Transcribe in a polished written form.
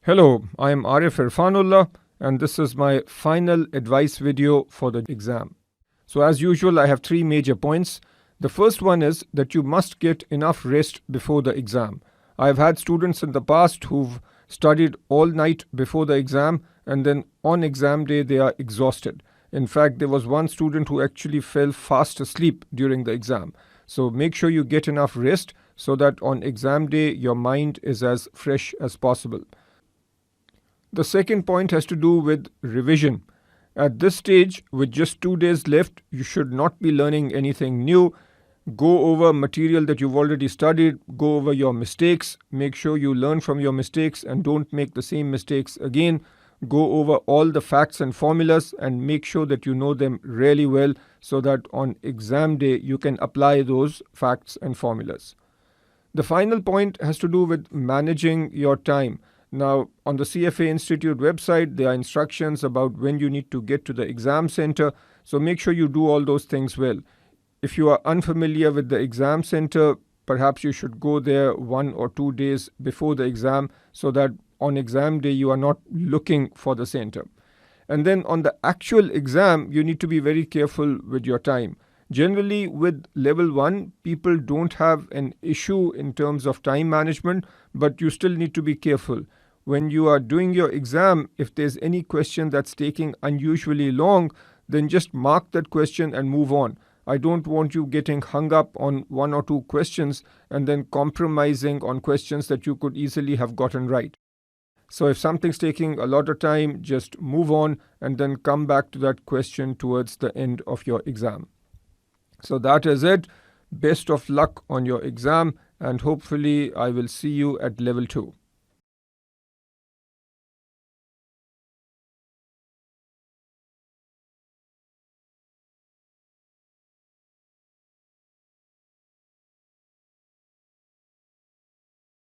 Hello, I am Arif Irfanullah and this is my final advice video for the exam. So as usual, I have three major points. The first one is that you must get enough rest before the exam. I've had students in the past who've studied all night before the exam and then on exam day they are exhausted. In fact, there was one student who actually fell fast asleep during the exam. So make sure you get enough rest so that on exam day your mind is as fresh as possible. The second point has to do with revision. At this stage, with just 2 days left, you should not be learning anything new. Go over material that you've already studied, go over your mistakes, make sure you learn from your mistakes and don't make the same mistakes again. Go over all the facts and formulas and make sure that you know them really well so that on exam day you can apply those facts and formulas. The final point has to do with managing your time. Now, on the CFA Institute website, there are instructions about when you need to get to the exam center. So make sure you do all those things well. If you are unfamiliar with the exam center, perhaps you should go there 1 or 2 days before the exam so that on exam day you are not looking for the center. And then on the actual exam, you need to be very careful with your time. Generally, with level 1, people don't have an issue in terms of time management, but you still need to be careful. When you are doing your exam, if there's any question that's taking unusually long, then just mark that question and move on. I don't want you getting hung up on 1 or 2 questions and then compromising on questions that you could easily have gotten right. So if something's taking a lot of time, just move on and then come back to that question towards the end of your exam. So that is it. Best of luck on your exam and hopefully I will see you at level 2.